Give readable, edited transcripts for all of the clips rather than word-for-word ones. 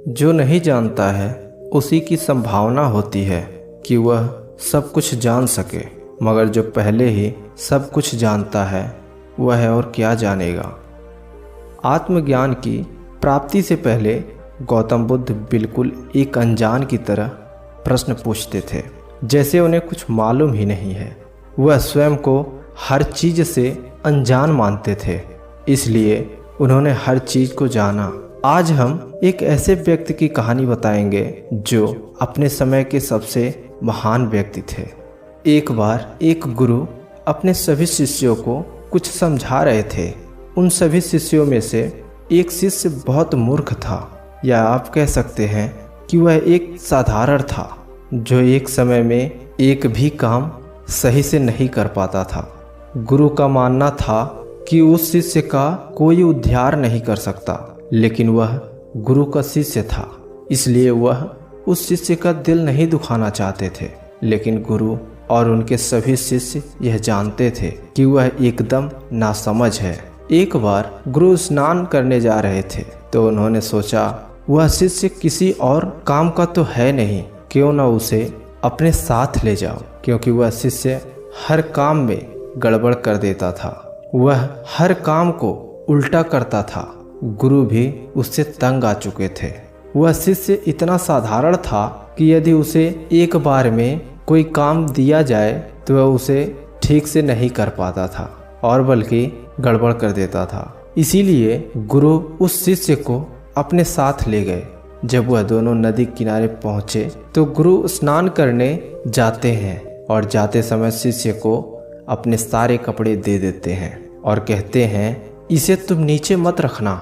जो नहीं जानता है उसी की संभावना होती है कि वह सब कुछ जान सके, मगर जो पहले ही सब कुछ जानता है वह और क्या जानेगा। आत्मज्ञान की प्राप्ति से पहले गौतम बुद्ध बिल्कुल एक अनजान की तरह प्रश्न पूछते थे, जैसे उन्हें कुछ मालूम ही नहीं है। वह स्वयं को हर चीज़ से अनजान मानते थे, इसलिए उन्होंने हर चीज़ को जाना। आज हम एक ऐसे व्यक्ति की कहानी बताएंगे जो अपने समय के सबसे महान व्यक्ति थे। एक बार एक गुरु अपने सभी शिष्यों को कुछ समझा रहे थे। उन सभी शिष्यों में से एक शिष्य बहुत मूर्ख था, या आप कह सकते हैं कि वह एक साधारण था जो एक समय में एक भी काम सही से नहीं कर पाता था। गुरु का मानना था कि उस शिष्य का कोई उद्धार नहीं कर सकता, लेकिन वह गुरु का शिष्य था, इसलिए वह उस शिष्य का दिल नहीं दुखाना चाहते थे। लेकिन गुरु और उनके सभी शिष्य यह जानते थे कि वह एकदम नासमझ है। एक बार गुरु स्नान करने जा रहे थे, तो उन्होंने सोचा वह शिष्य किसी और काम का तो है नहीं, क्यों न उसे अपने साथ ले जाओ, क्योंकि वह शिष्य हर काम में गड़बड़ कर देता था। वह हर काम को उल्टा करता था। गुरु भी उससे तंग आ चुके थे। वह शिष्य इतना साधारण था कि यदि उसे एक बार में कोई काम दिया जाए तो वह उसे ठीक से नहीं कर पाता था और बल्कि गड़बड़ कर देता था। इसीलिए गुरु उस शिष्य को अपने साथ ले गए। जब वह दोनों नदी किनारे पहुँचे तो गुरु स्नान करने जाते हैं और जाते समय शिष्य को अपने सारे कपड़े दे देते हैं और कहते हैं, इसे तुम नीचे मत रखना,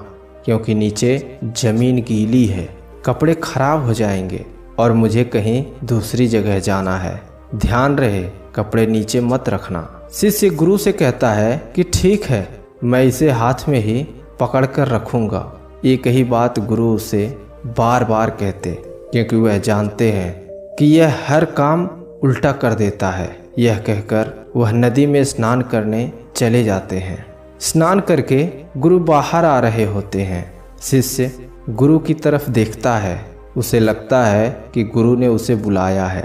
क्योंकि नीचे जमीन गीली है, कपड़े खराब हो जाएंगे और मुझे कहीं दूसरी जगह जाना है। ध्यान रहे, कपड़े नीचे मत रखना। शिष्य गुरु से कहता है कि ठीक है, मैं इसे हाथ में ही पकड़ कर रखूँगा। एक ही बात गुरु उसे बार बार कहते, क्योंकि वह जानते हैं कि यह हर काम उल्टा कर देता है। यह कहकर वह नदी में स्नान करने चले जाते हैं। स्नान करके गुरु बाहर आ रहे होते हैं। शिष्य गुरु की तरफ देखता है। उसे लगता है कि गुरु ने उसे बुलाया है।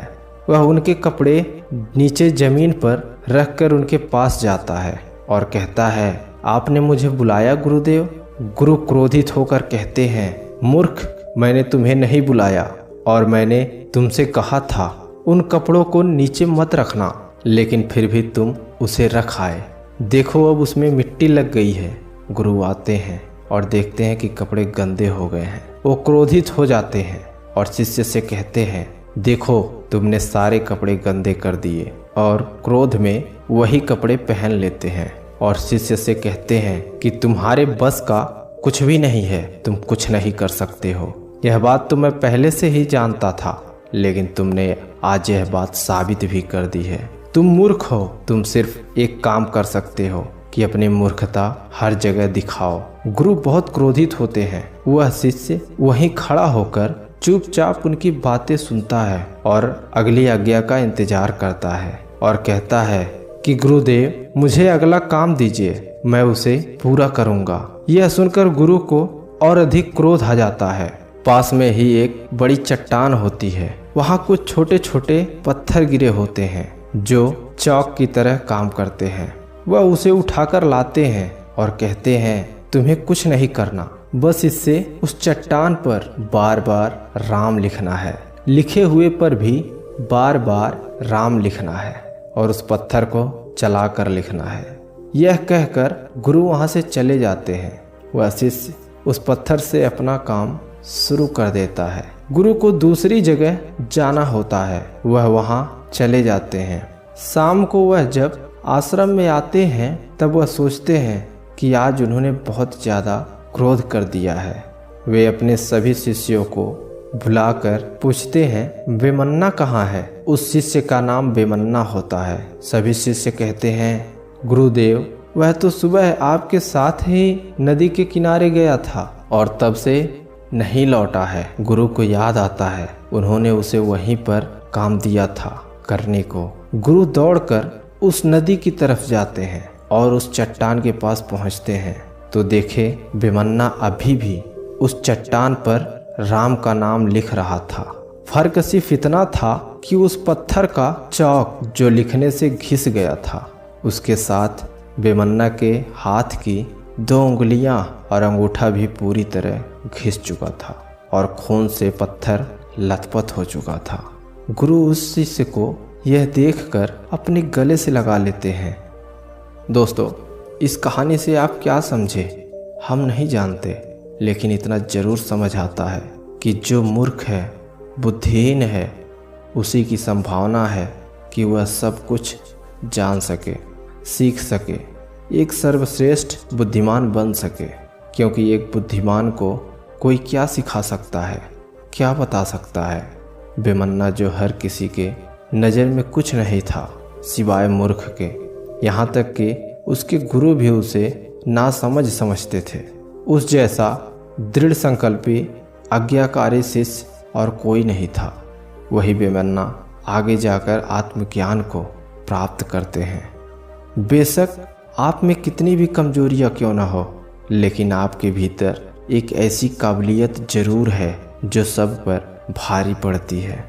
वह उनके कपड़े नीचे जमीन पर रखकर उनके पास जाता है और कहता है, आपने मुझे बुलाया गुरुदेव? गुरु क्रोधित होकर कहते हैं, मूर्ख, मैंने तुम्हें नहीं बुलाया और मैंने तुमसे कहा था उन कपड़ों को नीचे मत रखना, लेकिन फिर भी तुम उसे रख आए। देखो अब उसमें मिट्टी लग गई है। गुरु आते हैं और देखते हैं कि कपड़े गंदे हो गए हैं। वो क्रोधित हो जाते हैं और शिष्य से कहते हैं, देखो तुमने सारे कपड़े गंदे कर दिए, और क्रोध में वही कपड़े पहन लेते हैं और शिष्य से कहते हैं कि तुम्हारे बस का कुछ भी नहीं है, तुम कुछ नहीं कर सकते हो। यह बात तो मैं पहले से ही जानता था, लेकिन तुमने आज यह बात साबित भी कर दी है। तुम मूर्ख हो। तुम सिर्फ एक काम कर सकते हो कि अपनी मूर्खता हर जगह दिखाओ। गुरु बहुत क्रोधित होते हैं। वह शिष्य वहीं खड़ा होकर चुपचाप उनकी बातें सुनता है और अगली आज्ञा का इंतजार करता है और कहता है कि गुरुदेव, मुझे अगला काम दीजिए, मैं उसे पूरा करूँगा। यह सुनकर गुरु को और अधिक क्रोध आ जाता है। पास में ही एक बड़ी चट्टान होती है। वहाँ कुछ छोटे छोटे पत्थर गिरे होते हैं जो चौक की तरह काम करते हैं। वह उसे उठाकर लाते हैं और कहते हैं, तुम्हें कुछ नहीं करना, बस इससे उस चट्टान पर बार बार राम लिखना है। लिखे हुए पर भी बार बार राम लिखना है और उस पत्थर को चला कर लिखना है। यह कहकर गुरु वहाँ से चले जाते हैं। वह शिष्य उस पत्थर से अपना काम शुरू कर देता है। गुरु को दूसरी जगह जाना होता है। वह वहाँ चले जाते हैं। शाम को वह जब आश्रम में आते हैं तब वह सोचते हैं कि आज उन्होंने बहुत ज़्यादा क्रोध कर दिया है। वे अपने सभी शिष्यों को बुलाकर पूछते हैं, बेमन्ना कहाँ है? उस शिष्य का नाम बेमन्ना होता है। सभी शिष्य कहते हैं, गुरुदेव, वह तो सुबह आपके साथ ही नदी के किनारे गया था और तब से नहीं लौटा है। गुरु को याद आता है उन्होंने उसे वहीं पर काम दिया था करने को। गुरु दौड़कर उस नदी की तरफ जाते हैं और उस चट्टान के पास पहुंचते हैं तो देखे बेमन्ना अभी भी उस चट्टान पर राम का नाम लिख रहा था। फर्क सिर्फ इतना था कि उस पत्थर का चौक जो लिखने से घिस गया था, उसके साथ बेमन्ना के हाथ की 2 उंगलियां और अंगूठा भी पूरी तरह घिस चुका था और खून से पत्थर लथपथ हो चुका था। गुरु उस शिष्य को यह देखकर अपने गले से लगा लेते हैं। दोस्तों, इस कहानी से आप क्या समझे हम नहीं जानते, लेकिन इतना ज़रूर समझ आता है कि जो मूर्ख है, बुद्धिहीन है, उसी की संभावना है कि वह सब कुछ जान सके, सीख सके, एक सर्वश्रेष्ठ बुद्धिमान बन सके। क्योंकि एक बुद्धिमान को कोई क्या सिखा सकता है, क्या बता सकता है। बेमन्ना जो हर किसी के नज़र में कुछ नहीं था सिवाय मूर्ख के, यहाँ तक कि उसके गुरु भी उसे नासमझ समझते थे। उस जैसा दृढ़ संकल्पी आज्ञाकारी शिष्य और कोई नहीं था। वही बेमन्ना आगे जाकर आत्मज्ञान को प्राप्त करते हैं। बेशक आप में कितनी भी कमजोरियां क्यों न हो, लेकिन आपके भीतर एक ऐसी काबिलियत जरूर है जो सब पर भारी पड़ती है।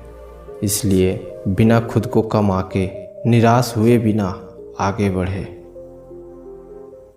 इसलिए बिना खुद को कम आके निराश हुए बिना आगे बढ़े।